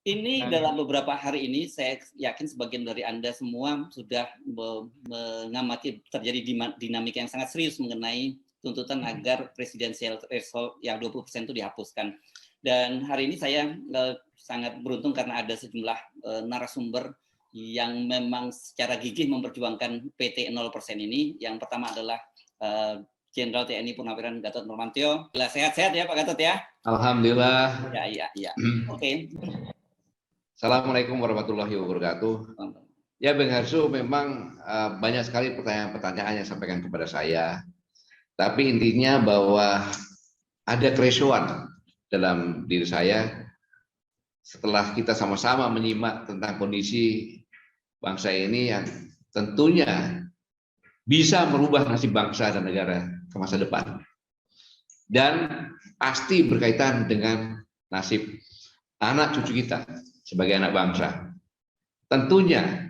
Ini dalam beberapa hari ini saya yakin sebagian dari Anda semua sudah mengamati terjadi dinamika yang sangat serius mengenai tuntutan agar presidensial threshold yang 20% itu dihapuskan. Dan hari ini saya sangat beruntung karena ada sejumlah narasumber yang memang secara gigih memperjuangkan PT 0% ini. Yang pertama adalah Jenderal TNI Purnawirawan Gatot Nurmantio. Sehat-sehat ya Pak Gatot ya? Alhamdulillah. Ya. Oke. Assalamualaikum warahmatullahi wabarakatuh. Ya Bang Harso, memang banyak sekali pertanyaan-pertanyaan yang sampaikan kepada saya. Tapi intinya bahwa ada keresuhan dalam diri saya setelah kita sama-sama menyimak tentang kondisi bangsa ini yang tentunya bisa merubah nasib bangsa dan negara ke masa depan. Dan pasti berkaitan dengan nasib anak cucu kita sebagai anak bangsa. Tentunya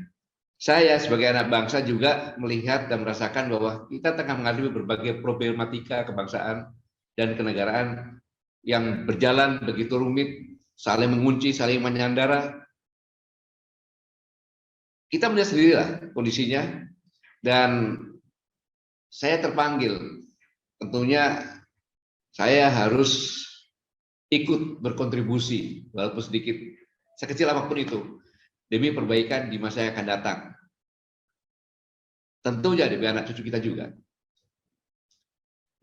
saya sebagai anak bangsa juga melihat dan merasakan bahwa kita tengah menghadapi berbagai problematika kebangsaan dan kenegaraan yang berjalan begitu rumit, saling mengunci, saling menyandara. Kita melihat sendirilah kondisinya, dan saya terpanggil. Tentunya saya harus ikut berkontribusi walaupun sedikit, sekecil apapun itu, demi perbaikan di masa yang akan datang. Tentunya demi anak cucu kita juga.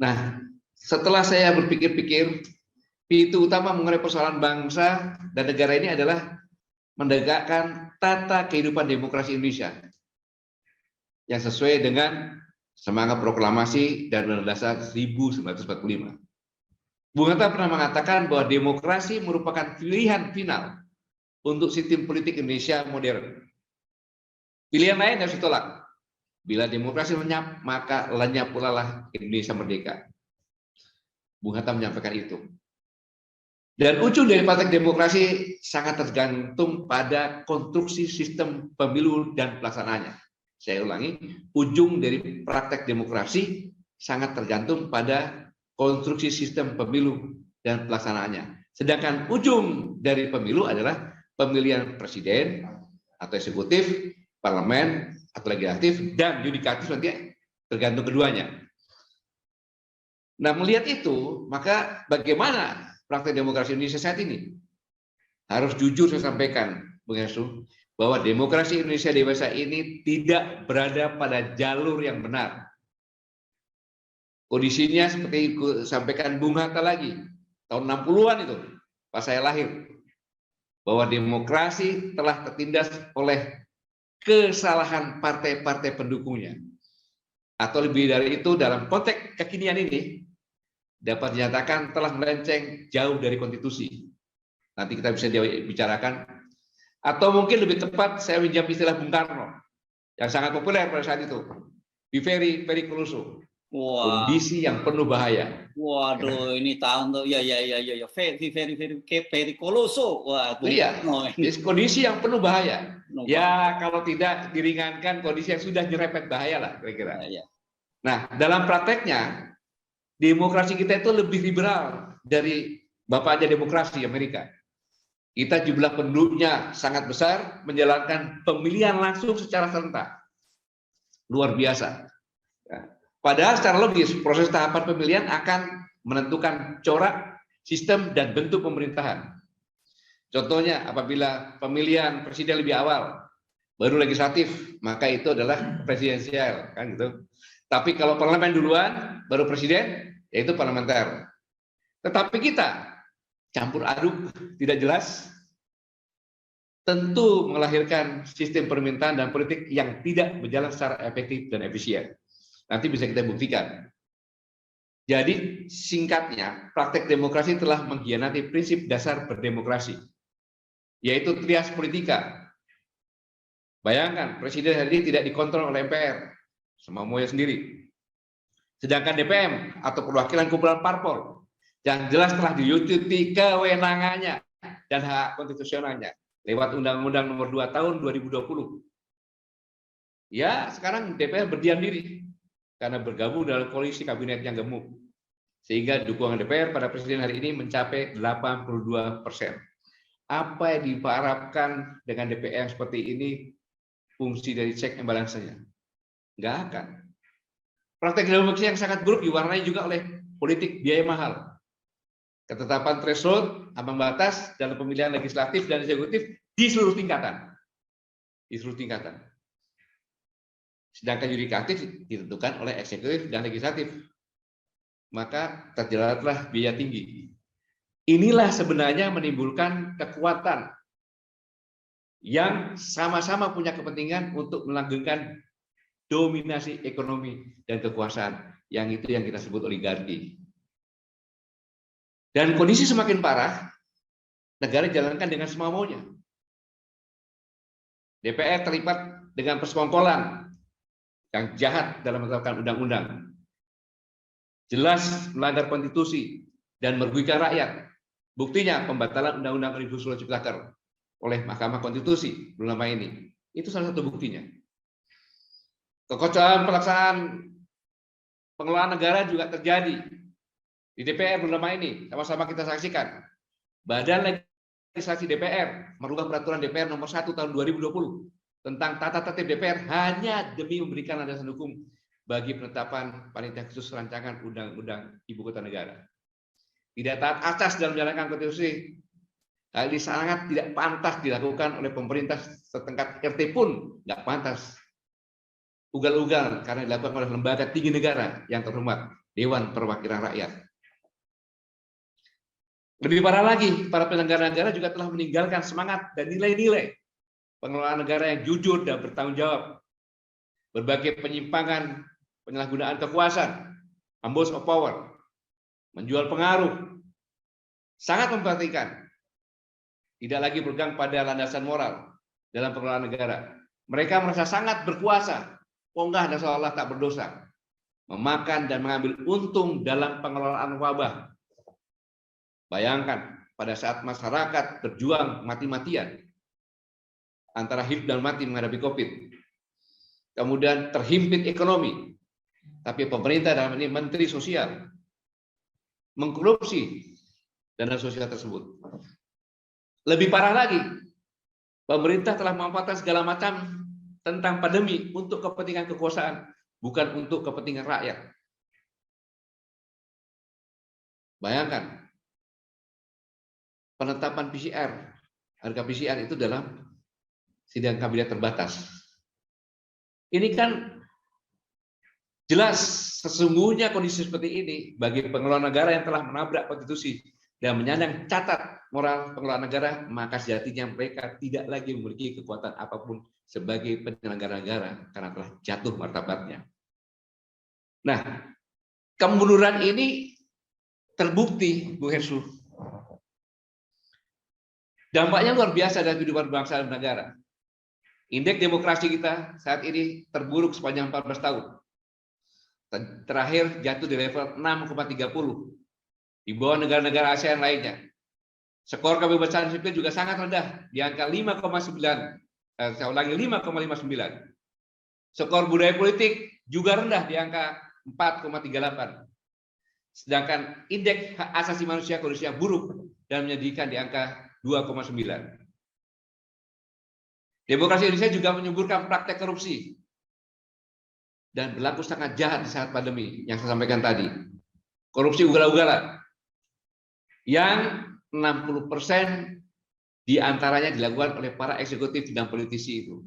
Nah, setelah saya berpikir-pikir, pintu utama mengenai persoalan bangsa dan negara ini adalah menegakkan tata kehidupan demokrasi Indonesia yang sesuai dengan semangat proklamasi dan Undang-Undang Dasar 1945. Bung Hatta pernah mengatakan bahwa demokrasi merupakan pilihan final untuk sistem politik Indonesia modern. Pilihan lain harus ditolak. Bila demokrasi lenyap, maka lenyap pula lah Indonesia merdeka. Bung Hatta menyampaikan itu. Dan ujung dari praktek demokrasi sangat tergantung pada konstruksi sistem pemilu dan pelaksanaannya. Saya ulangi, ujung dari praktek demokrasi sangat tergantung pada konstruksi sistem pemilu dan pelaksanaannya. Sedangkan ujung dari pemilu adalah pemilihan presiden atau eksekutif, parlemen atau legislatif, dan yudikatif, nanti tergantung keduanya. Nah, melihat itu, maka bagaimana praktek demokrasi Indonesia saat ini? Harus jujur saya sampaikan, Bung Yasu, bahwa demokrasi Indonesia dewasa ini tidak berada pada jalur yang benar. Kondisinya seperti sampaikan Bung Hatta lagi, tahun 60-an itu, pas saya lahir, bahwa demokrasi telah tertindas oleh kesalahan partai-partai pendukungnya. Atau lebih dari itu, dalam konteks kekinian ini, dapat dinyatakan telah melenceng jauh dari konstitusi. Nanti kita bisa bicarakan. Atau mungkin lebih tepat, saya pinjam istilah Bung Karno, yang sangat populer pada saat itu. Be very, very close. Kondisi yang penuh bahaya. Waduh, ini tahun tuh, ya, very koloso. Wah, iya, kondisi yang penuh bahaya. Ya, kalau tidak diringankan, kondisi yang sudah nyerempet bahaya lah, kira-kira. Nah, dalam prakteknya, demokrasi kita itu lebih liberal dari bapaknya demokrasi Amerika. Kita jumlah penduduknya sangat besar, menjalankan pemilihan langsung secara serentak. Luar biasa. Padahal secara logis, proses tahapan pemilihan akan menentukan corak, sistem, dan bentuk pemerintahan. Contohnya, apabila pemilihan presiden lebih awal, baru legislatif, maka itu adalah presidensial, kan gitu. Tapi kalau parlemen duluan, baru presiden, yaitu parlementer. Tetapi kita campur aduk, tidak jelas, tentu melahirkan sistem pemerintahan dan politik yang tidak berjalan secara efektif dan efisien. Nanti bisa kita buktikan. Jadi singkatnya, praktek demokrasi telah mengkhianati prinsip dasar berdemokrasi, yaitu trias politika. Bayangkan, presiden hari ini tidak dikontrol oleh MPR, semaunya sendiri. Sedangkan DPM atau perwakilan kumpulan parpol yang jelas telah dilucuti kewenangannya dan hak konstitusionalnya lewat Undang-Undang Nomor 2 Tahun 2020. Ya, sekarang DPR berdiam diri karena bergabung dalam koalisi kabinet yang gemuk, sehingga dukungan DPR pada presiden hari ini mencapai 82%. apa yang diharapkan dengan DPR seperti ini, fungsi dari check and balance-nya? Nggak akan. Praktek demokrasi yang sangat buruk diwarnai juga oleh politik biaya mahal. Ketetapan threshold, ambang batas dalam pemilihan legislatif dan eksekutif di seluruh tingkatan. Di seluruh tingkatan. Sedangkan yudikatif ditentukan oleh eksekutif dan legislatif. Maka terjeratlah biaya tinggi. Inilah sebenarnya menimbulkan kekuatan yang sama-sama punya kepentingan untuk melanggengkan dominasi ekonomi dan kekuasaan, yang itu yang kita sebut oligarki. Dan kondisi semakin parah, negara dijalankan dengan semau-maunya. DPR terlibat dengan persekongkolan yang jahat dalam menerapkan undang-undang. Jelas melanggar konstitusi dan merugikan rakyat. Buktinya pembatalan Undang-Undang Omnibus Law Ciptaker oleh Mahkamah Konstitusi belum lama ini. Itu salah satu buktinya. Kekacauan pelaksanaan pengelolaan negara juga terjadi di DPR belum lama ini. Sama-sama kita saksikan. Badan Legislasi DPR merubah peraturan DPR nomor 1 tahun 2020 tentang tata tertib DPR hanya demi memberikan landasan hukum bagi penetapan panitia khusus rancangan undang-undang ibu kota negara. Tidak taat asas dalam menjalankan konstitusi. Hal ini sangat tidak pantas dilakukan oleh pemerintah setingkat RT pun nggak pantas. Ugal-ugal karena dilakukan oleh lembaga tinggi negara yang terhormat, Dewan Perwakilan Rakyat. Lebih parah lagi, para penyelenggara negara juga telah meninggalkan semangat dan nilai-nilai pengelolaan negara yang jujur dan bertanggung jawab. Berbagai penyimpangan, penyalahgunaan kekuasaan, abuse of power, menjual pengaruh, sangat memperhatikan. Tidak lagi berpegang pada landasan moral dalam pengelolaan negara. Mereka merasa sangat berkuasa, ponggah dan seolah tak berdosa, memakan dan mengambil untung dalam pengelolaan wabah. Bayangkan pada saat masyarakat berjuang mati-matian antara hidup dan mati menghadapi COVID, kemudian terhimpit ekonomi, tapi pemerintah dalam ini Menteri Sosial mengkorupsi dana sosial tersebut. Lebih parah lagi, pemerintah telah memanfaatkan segala macam tentang pandemi untuk kepentingan kekuasaan, bukan untuk kepentingan rakyat. Bayangkan, penetapan PCR, harga PCR itu dalam sidang kabinet terbatas. Ini kan jelas sesungguhnya kondisi seperti ini bagi pengelola negara yang telah menabrak konstitusi dan menyandang catat moral pengelola negara, maka sejatinya mereka tidak lagi memiliki kekuatan apapun sebagai penyelenggara negara karena telah jatuh martabatnya. Nah, kemunduran ini terbukti, Bu Hersu. Dampaknya luar biasa dalam kehidupan bangsa dan negara. Indeks demokrasi kita saat ini terburuk sepanjang 14 tahun. Terakhir jatuh di level 6,30 di bawah negara-negara ASEAN lainnya. Skor kebebasan sipil juga sangat rendah di angka 5,9. Saya ulangi 5,59. Skor budaya politik juga rendah di angka 4,38. Sedangkan indeks hak asasi manusia kondisinya buruk dan menyedihkan di angka 2,9. Demokrasi Indonesia juga menyuburkan praktek korupsi dan berlaku sangat jahat di saat pandemi yang saya sampaikan tadi. Korupsi ugal-ugalan yang 60% diantaranya dilakukan oleh para eksekutif dan politisi itu.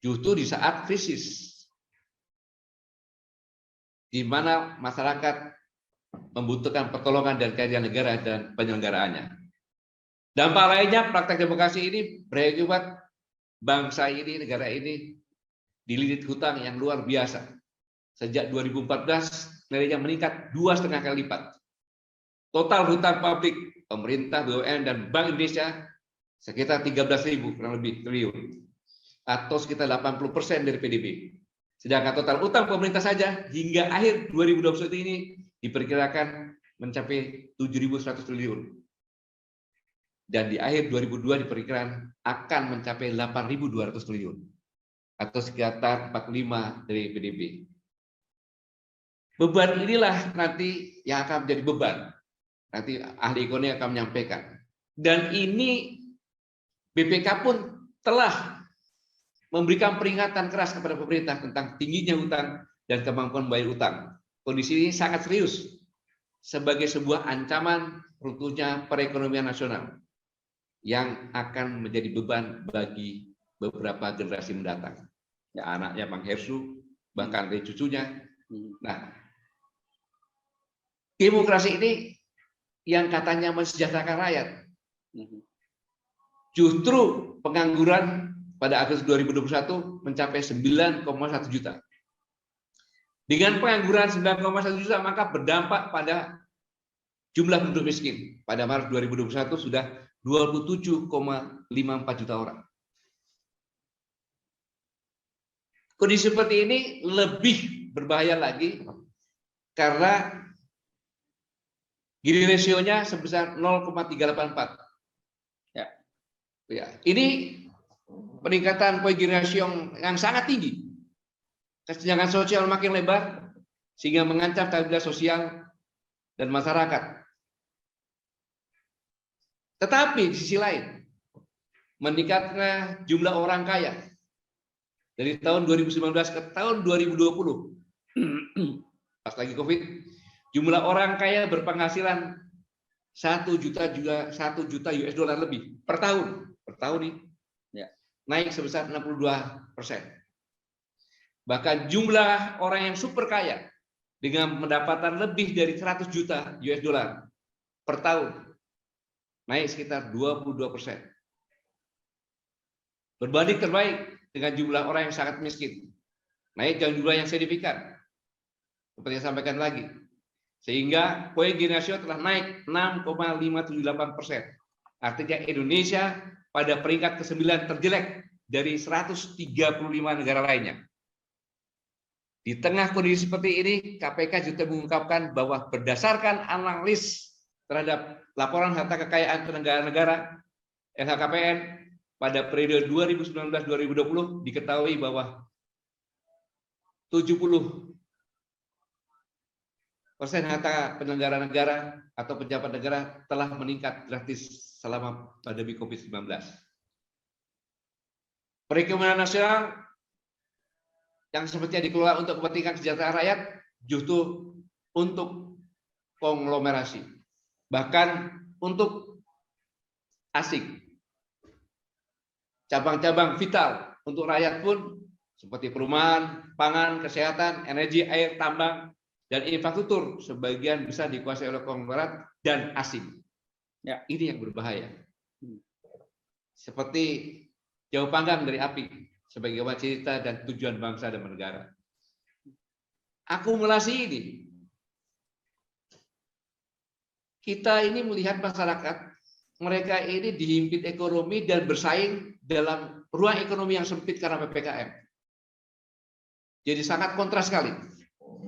Justru di saat krisis, di mana masyarakat membutuhkan pertolongan dari kehadiran negara dan penyelenggaraannya. Dampak lainnya, praktek demokrasi ini berakibat bangsa ini, negara ini dililit hutang yang luar biasa. Sejak 2014 nilainya meningkat 2,5 kali lipat. Total hutang publik pemerintah, BUMN dan Bank Indonesia sekitar 13.000 kurang lebih triliun atau sekitar 80% dari PDB. Sedangkan total utang pemerintah saja hingga akhir 2021 ini diperkirakan mencapai 7.100 triliun. Dan di akhir 2002 diperkirakan akan mencapai 8.200 triliun atau sekitar 45 dari PDB. Beban inilah nanti yang akan menjadi beban. Nanti ahli ekonomi akan menyampaikan Dan ini BPK pun telah memberikan peringatan keras kepada pemerintah tentang tingginya utang dan kemampuan membayar utang. Kondisi ini sangat serius sebagai sebuah ancaman runtuhnya perekonomian nasional yang akan menjadi beban bagi beberapa generasi mendatang. Ya, anaknya Bang Hersu, bahkan dari cucunya. Nah, demokrasi ini yang katanya mensejahterakan rakyat, justru pengangguran pada Agustus 2021 mencapai 9,1 juta. Dengan pengangguran 9,1 juta, maka berdampak pada jumlah penduduk miskin. Pada Maret 2021 sudah 27,54 juta orang. Kondisi seperti ini lebih berbahaya lagi karena Gini rasionya sebesar 0,384. Ya, ini peningkatan Gini rasio yang sangat tinggi. Kesenjangan sosial makin lebar sehingga mengancam stabilitas sosial dan masyarakat. Tetapi di sisi lain, meningkatnya jumlah orang kaya dari tahun 2019 ke tahun 2020, pas lagi COVID, jumlah orang kaya berpenghasilan 1 juta US dollar lebih per tahun ini, naik sebesar 62%. Bahkan jumlah orang yang super kaya dengan pendapatan lebih dari 100 juta US dollar per tahun, naik sekitar 22%. Berbanding terbaik dengan jumlah orang yang sangat miskin, naik jumlah yang signifikan. Seperti yang sampaikan lagi, sehingga Gini rasio telah naik 6,578%. Artinya Indonesia pada peringkat ke-9 terjelek dari 135 negara lainnya. Di tengah kondisi seperti ini, KPK juga mengungkapkan bahwa berdasarkan analis terhadap laporan harta kekayaan penyelenggara negara LHKPN pada periode 2019-2020 diketahui bahwa 70% harta penyelenggara negara atau pejabat negara telah meningkat drastis selama pandemi COVID-19. Perekonomian nasional yang sepertinya dikelola untuk kepentingan kesejahteraan rakyat justru untuk konglomerasi, bahkan untuk asing. Cabang-cabang vital untuk rakyat pun seperti perumahan, pangan, kesehatan, energi, air, tambang, dan infrastruktur sebagian besar dikuasai oleh konglomerat dan asing. Ya, ini yang berbahaya. Seperti jauh panggang dari api, sebagai cita dan tujuan bangsa dan negara. Akumulasi ini, kita ini melihat masyarakat, mereka ini dihimpit ekonomi dan bersaing dalam ruang ekonomi yang sempit karena PPKM. Jadi sangat kontras sekali.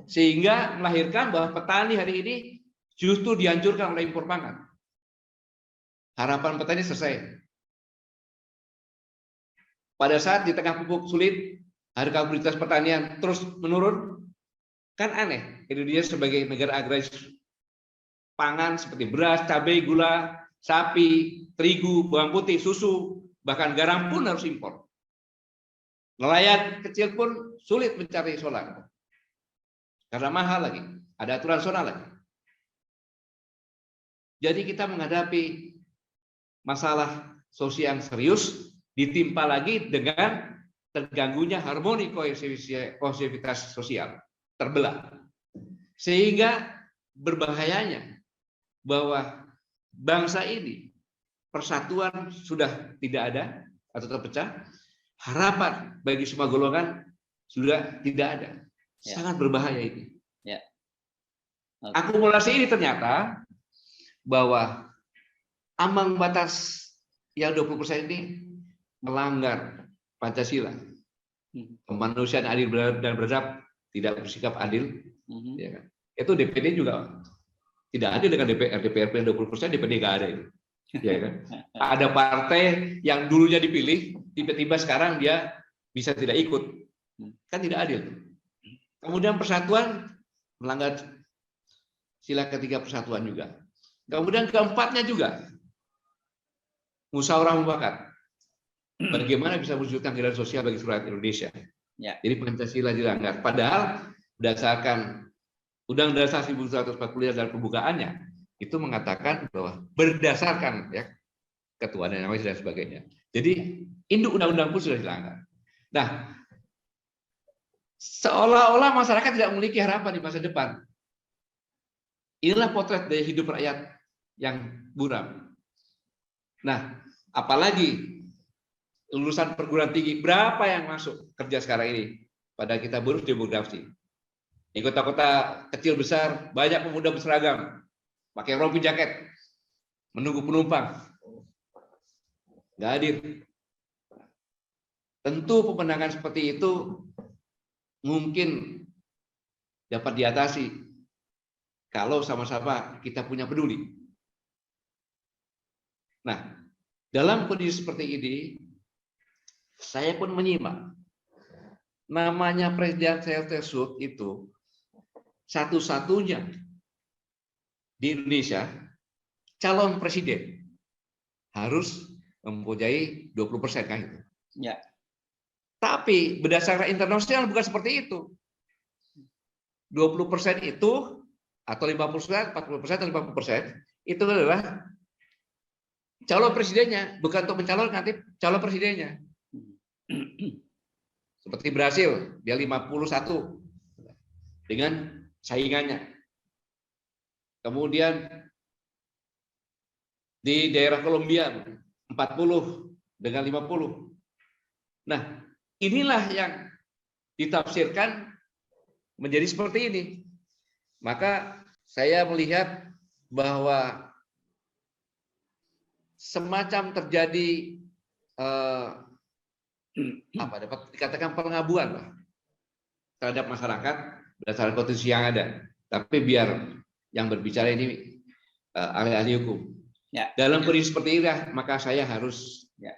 Sehingga melahirkan bahwa petani hari ini justru dihancurkan oleh impor pangan. Harapan petani selesai. Pada saat di tengah pupuk sulit, harga komoditas pertanian terus menurun, kan aneh. Indonesia sebagai negara agraris pangan seperti beras, cabai, gula, sapi, terigu, bawang putih, susu, bahkan garam pun harus impor. Nelayan kecil pun sulit mencari solar. Karena mahal lagi, ada aturan zona lagi. Jadi kita menghadapi masalah sosial yang serius, ditimpa lagi dengan terganggunya harmoni kohesivitas sosial, terbelah. Sehingga berbahayanya bahwa bangsa ini persatuan sudah tidak ada atau terpecah, harapan bagi semua golongan sudah tidak ada. Sangat berbahaya ini. Ya. Okay. Akumulasi ini ternyata bahwa ambang batas yang 20% ini melanggar Pancasila. Kemanusiaan adil dan beradab, tidak bersikap adil. Ya kan? Itu DPD juga tidak adil dengan DPR. DPR 20%, DPD nggak ada itu. Ya kan? Ada partai yang dulunya dipilih, tiba-tiba sekarang dia bisa tidak ikut. Kan tidak adil. Kemudian persatuan melanggar sila ketiga persatuan juga. Kemudian keempatnya juga musyawarah mufakat. Bagaimana bisa mewujudkan keadilan sosial bagi seluruh rakyat Indonesia? Ya. Jadi Pancasila dilanggar. Padahal berdasarkan Undang-Undang Dasar 1945 dan pembukaannya itu mengatakan bahwa berdasarkan ya ketuhanan yang maha esa dan sebagainya. Jadi induk undang-undang pun sudah dilanggar. Nah, seolah-olah masyarakat tidak memiliki harapan di masa depan. Inilah potret dari hidup rakyat yang buram. Nah, apalagi lulusan perguruan tinggi, berapa yang masuk kerja sekarang ini? Pada kita buruk demografi. Di kota-kota kecil besar, banyak pemuda berseragam, pakai rompi jaket, menunggu penumpang. Nggak hadir. Tentu pemandangan seperti itu mungkin dapat diatasi kalau sama-sama kita punya peduli. Nah, dalam kondisi seperti ini, saya pun menyimak. Namanya presidensial threshold itu satu-satunya di Indonesia calon presiden harus mempunyai 20% kan itu. Ya. Tapi berdasarkan internasional bukan seperti itu. 20% itu atau 50%, 40% atau 50% itu adalah calon presidennya, bukan untuk mencalonkan nanti calon presidennya. Seperti Brasil, dia 51 dengan saingannya. Kemudian di daerah Kolombia 40 dengan 50. Nah, inilah yang ditafsirkan menjadi seperti ini. Maka saya melihat bahwa semacam terjadi apa dapat dikatakan pengabuan lah terhadap masyarakat berdasarkan konstitusi yang ada. Tapi biar yang berbicara ini ahli-ahli hukum. Ya. Dalam kondisi seperti ini, maka saya harus Ya.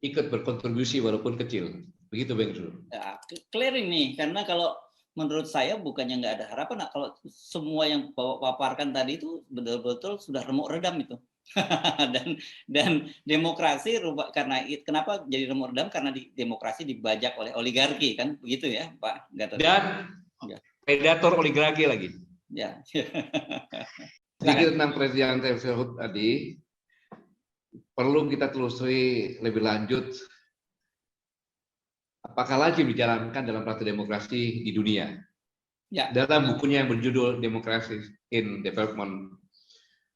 ikut berkontribusi walaupun kecil. Begitu Bang Zul. Ya, clear ini karena kalau menurut saya bukannya nggak ada harapan. Nah, kalau semua yang paparkan tadi itu betul-betul sudah remuk redam itu. dan demokrasi karena kenapa jadi remuk redam karena demokrasi dibajak oleh oligarki kan begitu ya Pak Gatot. Dan predator oligarki lagi. Ya. Sedikit tentang presiden tersebut tadi perlu kita telusuri lebih lanjut. Apakah lazim dijalankan dalam praktik demokrasi di dunia? Ya. Dalam bukunya yang berjudul Democracy in Development,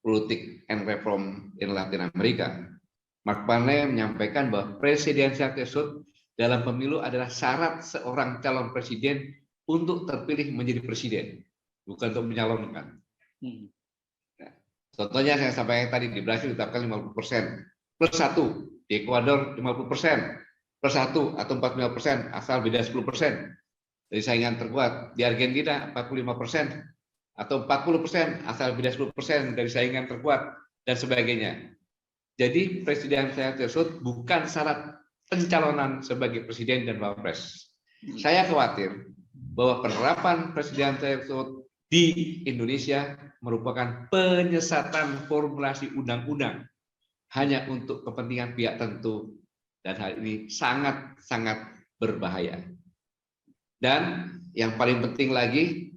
Politics and Reform in Latin America, Mark Panay menyampaikan bahwa presidensial threshold dalam pemilu adalah syarat seorang calon presiden untuk terpilih menjadi presiden, bukan untuk menyalonkan. Nah, contohnya saya sampaikan tadi di Brasil ditetapkan 50% plus 1, di Ekuador 50%. Plus 1 atau 45% asal beda 10% dari saingan terkuat. Di Argentina 45% atau 40% asal beda 10% dari saingan terkuat dan sebagainya. Jadi presidensial threshold bukan syarat pencalonan sebagai presiden dan wapres. Saya khawatir bahwa penerapan presidensial threshold di Indonesia merupakan penyesatan formulasi undang-undang hanya untuk kepentingan pihak tertentu. Dan hal ini sangat-sangat berbahaya. Dan yang paling penting lagi,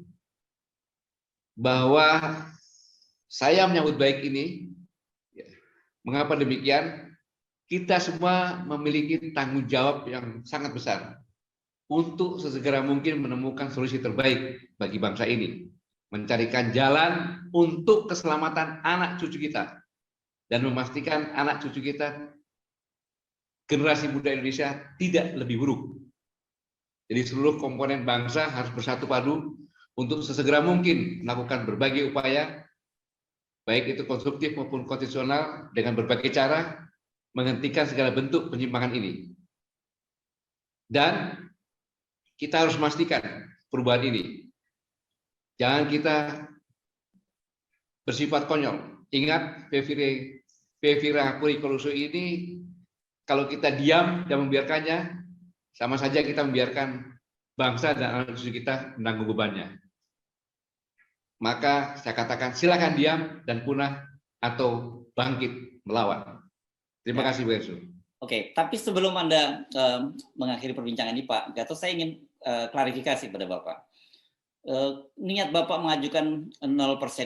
bahwa saya menyambut baik ini. Mengapa demikian? Kita semua memiliki tanggung jawab yang sangat besar untuk sesegera mungkin menemukan solusi terbaik bagi bangsa ini. Mencarikan jalan untuk keselamatan anak cucu kita. Dan memastikan anak cucu kita generasi muda Indonesia tidak lebih buruk. Jadi seluruh komponen bangsa harus bersatu padu untuk sesegera mungkin melakukan berbagai upaya, baik itu konstruktif maupun konstitusional dengan berbagai cara menghentikan segala bentuk penyimpangan ini. Dan kita harus memastikan perubahan ini. Jangan kita bersifat konyol. Ingat Fevira Kurikulusu ini kalau kita diam dan membiarkannya, sama saja kita membiarkan bangsa dan anak cucu kita menanggung bebannya. Maka saya katakan silakan diam dan punah atau bangkit melawan. Terima kasih, Bu Ersu. Oke, tapi sebelum Anda mengakhiri perbincangan ini, Pak Gatot, saya ingin klarifikasi pada Bapak. Niat Bapak mengajukan 0%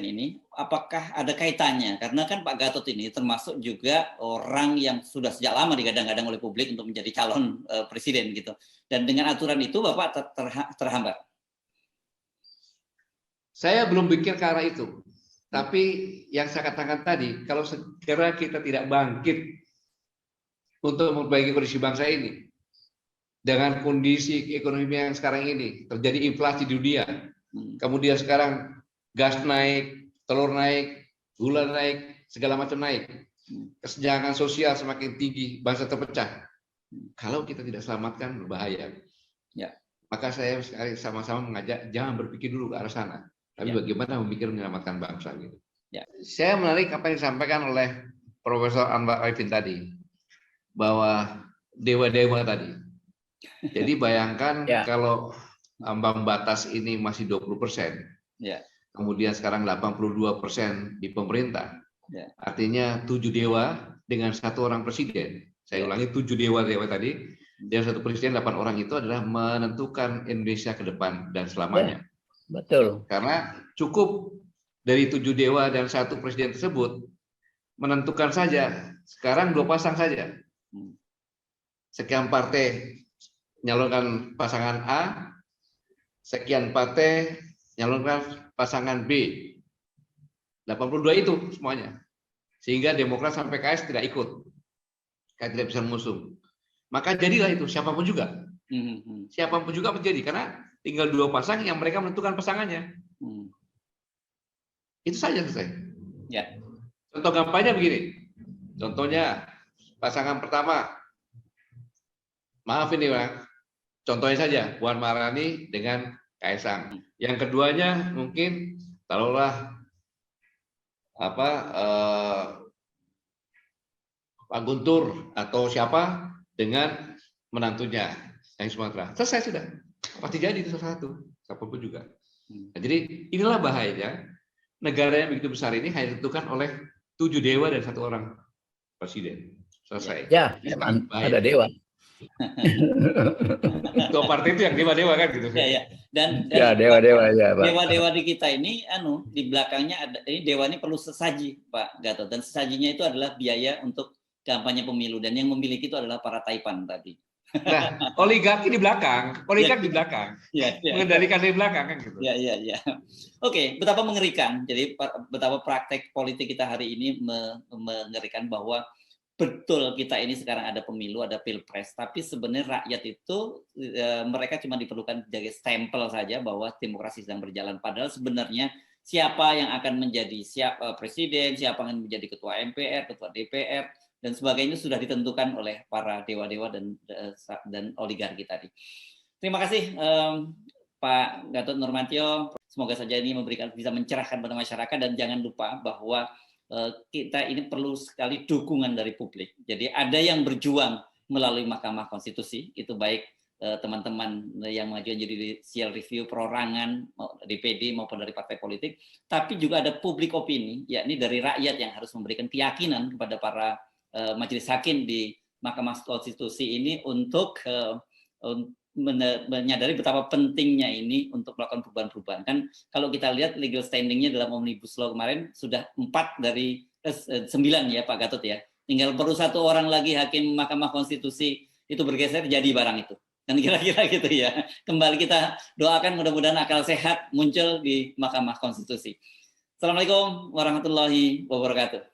ini, apakah ada kaitannya? Karena kan Pak Gatot ini termasuk juga orang yang sudah sejak lama digadang-gadang oleh publik untuk menjadi calon presiden gitu. Dan dengan aturan itu Bapak terhambat. Saya belum pikir ke arah itu. Tapi yang saya katakan tadi, kalau segera kita tidak bangkit untuk memperbaiki kondisi bangsa ini, dengan kondisi ekonomi yang sekarang ini, terjadi inflasi di dunia, kemudian sekarang gas naik, telur naik, gula naik, segala macam naik, kesenjangan sosial semakin tinggi, bangsa terpecah. Kalau kita tidak selamatkan, berbahaya. Ya. Maka saya sama-sama mengajak, jangan berpikir dulu ke arah sana, tapi bagaimana memikir menyelamatkan bangsa. Gitu. Ya. Saya menarik apa yang disampaikan oleh Profesor Anwar Arifin tadi, bahwa dewa-dewa tadi. Jadi bayangkan kalau ambang batas ini masih 20%, kemudian sekarang 82% di pemerintah, artinya 7 dewa dengan 1 orang presiden. Saya ulangi, 7 dewa tadi, dan 1 presiden, 8 orang itu adalah menentukan Indonesia ke depan dan selamanya. Betul. Karena cukup dari 7 dewa dan 1 presiden tersebut menentukan saja, sekarang 2 pasang saja. Sekian partai nyalonkan pasangan A, sekian partai nyalonkan pasangan B. 82 itu semuanya. Sehingga Demokrat sampai PKS tidak ikut. Kayak tidak bisa mengusung. Maka jadilah itu, siapapun juga. Siapapun juga menjadi, karena tinggal 2 pasang yang mereka menentukan pasangannya. Itu saja selesai. Ya. Contoh gampangnya begini. Contohnya pasangan pertama, maaf ini Bang, contohnya saja Puan Maharani dengan Kaisang. Yang keduanya mungkin taruhlah Pak Guntur atau siapa dengan menantunya yang Sumatera. Selesai sudah. Pasti jadi itu salah satu, siapapun juga. Nah, jadi inilah bahayanya negara yang begitu besar ini hanya ditentukan oleh 7 dewa dan 1 orang presiden. Selesai. Ya, memang ada dewa. Ketua partai itu yang dewa-dewa kan gitu. Ya. Dan ya, dewa-dewa ya, Pak. Dewa-dewa di kita ini di belakangnya ada, ini dewa ini perlu sesaji, Pak Gatot, dan sesajinya itu adalah biaya untuk kampanye pemilu, dan yang memiliki itu adalah para taipan tadi. Nah, oligarki di belakang, oligarki di belakang. Mengendalikan di belakang kan gitu. Ya. Oke, betapa mengerikan. Jadi betapa praktek politik kita hari ini mengerikan, bahwa betul kita ini sekarang ada pemilu, ada pilpres, tapi sebenarnya rakyat itu mereka cuma diperlukan sebagai stempel saja bahwa demokrasi sedang berjalan. Padahal sebenarnya siapa yang akan menjadi presiden, siapa yang menjadi ketua MPR, ketua DPR, dan sebagainya sudah ditentukan oleh para dewa-dewa dan oligarki tadi. Terima kasih Pak Gatot Nurmantio. Semoga saja ini bisa mencerahkan pada masyarakat, dan jangan lupa bahwa kita ini perlu sekali dukungan dari publik. Jadi ada yang berjuang melalui Mahkamah Konstitusi, itu baik teman-teman yang mengajukan judicial review perorangan DPD maupun dari partai politik, tapi juga ada publik opini, yakni dari rakyat yang harus memberikan keyakinan kepada para majelis hakim di Mahkamah Konstitusi ini untuk menyadari betapa pentingnya ini untuk melakukan perubahan-perubahan. Kan kalau kita lihat legal standing-nya dalam Omnibus Law kemarin sudah 4 dari 9 ya Pak Gatot ya. Tinggal perlu 1 orang lagi hakim Mahkamah Konstitusi itu bergeser, jadi barang itu. Dan kira-kira gitu ya. Kembali kita doakan mudah-mudahan akal sehat muncul di Mahkamah Konstitusi. Assalamualaikum warahmatullahi wabarakatuh.